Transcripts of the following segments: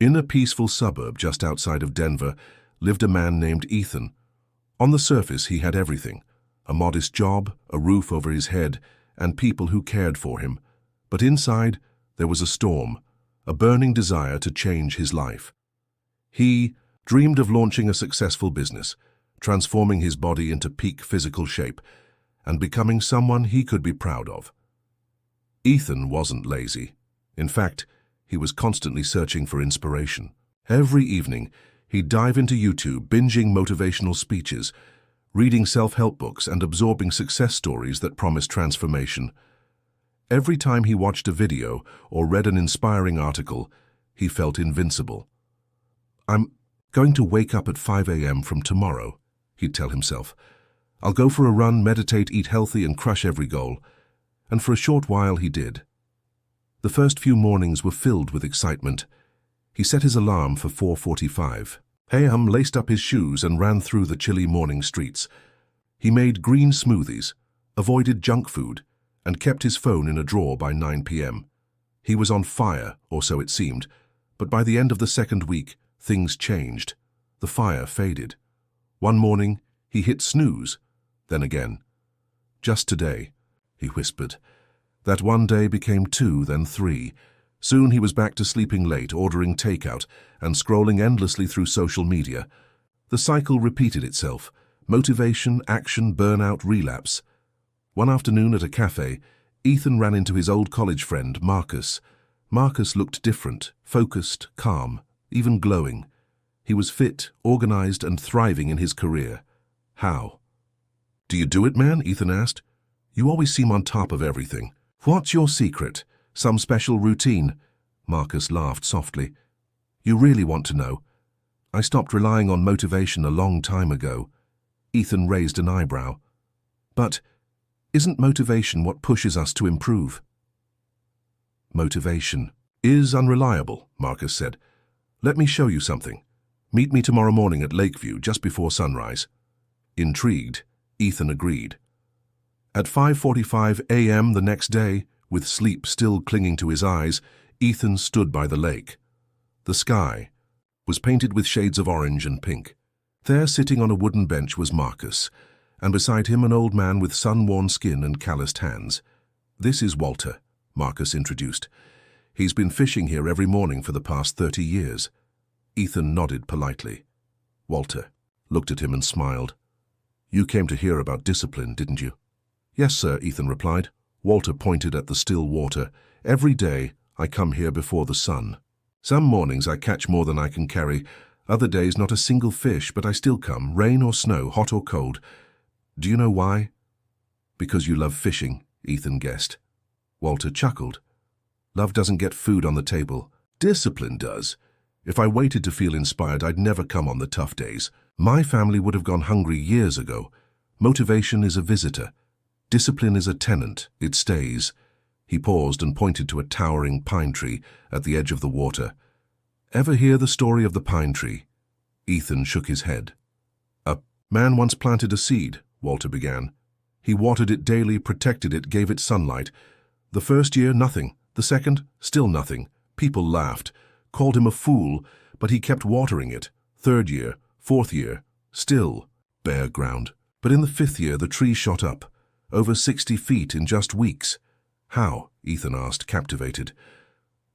In a peaceful suburb just outside of Denver lived a man named Ethan. On the surface, he had everything: a modest job, a roof over his head, and people who cared for him. But inside, there was a storm, a burning desire to change his life. He dreamed of launching a successful business, transforming his body into peak physical shape, and becoming someone he could be proud of. Ethan wasn't lazy. In fact, he was constantly searching for inspiration. Every evening, he'd dive into YouTube, binging motivational speeches, reading self-help books, and absorbing success stories that promised transformation. Every time he watched a video or read an inspiring article, he felt invincible. "I'm going to wake up at 5 a.m. from tomorrow," he'd tell himself. "I'll go for a run, meditate, eat healthy, and crush every goal." And for a short while he did. The first few mornings were filled with excitement. He set his alarm for 4:45 a.m., laced up his shoes, and ran through the chilly morning streets. He made green smoothies, avoided junk food, and kept his phone in a drawer by 9 p.m. He was on fire, or so it seemed, but by the end of the second week, things changed. The fire faded. One morning, he hit snooze, then again. "Just today," he whispered. That one day became 2, then 3. Soon he was back to sleeping late, ordering takeout, and scrolling endlessly through social media. The cycle repeated itself: motivation, action, burnout, relapse. One afternoon at a cafe, Ethan ran into his old college friend, Marcus. Marcus looked different, focused, calm, even glowing. He was fit, organized, and thriving in his career. "How?" "Do you do it, man?" Ethan asked. "You always seem on top of everything. What's your secret? Some special routine?" Marcus laughed softly. "You really want to know? I stopped relying on motivation a long time ago." Ethan raised an eyebrow. "But isn't motivation what pushes us to improve?" "Motivation is unreliable," Marcus said. "Let me show you something. Meet me tomorrow morning at Lakeview just before sunrise." Intrigued, Ethan agreed. At 5:45 a.m. the next day, with sleep still clinging to his eyes, Ethan stood by the lake. The sky was painted with shades of orange and pink. There, sitting on a wooden bench, was Marcus, and beside him an old man with sun-worn skin and calloused hands. "This is Walter," Marcus introduced. "He's been fishing here every morning for the past 30 years. Ethan nodded politely. Walter looked at him and smiled. "You came to hear about discipline, didn't you?" "Yes, sir," Ethan replied. Walter pointed at the still water. "Every day I come here before the sun. Some mornings I catch more than I can carry, other days not a single fish, but I still come, rain or snow, hot or cold. Do you know why?" "Because you love fishing," Ethan guessed. Walter chuckled. "Love doesn't get food on the table. Discipline does. If I waited to feel inspired, I'd never come on the tough days. My family would have gone hungry years ago. Motivation is a visitor. Discipline is a tenant. It stays." He paused and pointed to a towering pine tree at the edge of the water. "Ever hear the story of the pine tree?" Ethan shook his head. "A man once planted a seed," Walter began. "He watered it daily, protected it, gave it sunlight. The first year, nothing. The second, still nothing. People laughed, called him a fool, but he kept watering it. Third year, fourth year, still bare ground. But in the fifth year, the tree shot up, over 60 feet in just weeks." "How?" Ethan asked, captivated.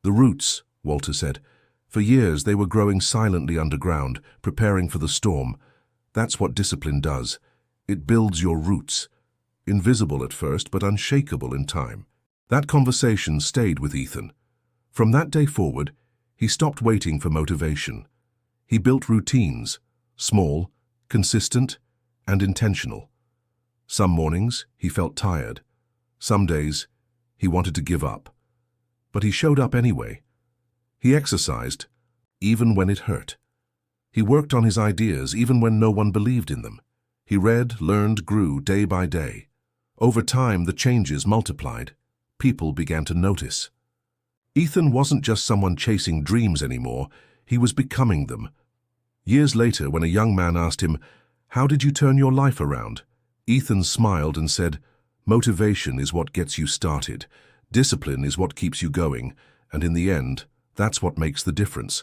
"The roots," Walter said. "For years they were growing silently underground, preparing for the storm. That's what discipline does. It builds your roots. Invisible at first, but unshakable in time." That conversation stayed with Ethan. From that day forward, he stopped waiting for motivation. He built routines, small, consistent, and intentional. Some mornings, he felt tired. Some days, he wanted to give up. But he showed up anyway. He exercised, even when it hurt. He worked on his ideas, even when no one believed in them. He read, learned, grew day by day. Over time, the changes multiplied. People began to notice. Ethan wasn't just someone chasing dreams anymore. He was becoming them. Years later, when a young man asked him, "How did you turn your life around?" Ethan smiled and said, "Motivation is what gets you started. Discipline is what keeps you going. And in the end, that's what makes the difference."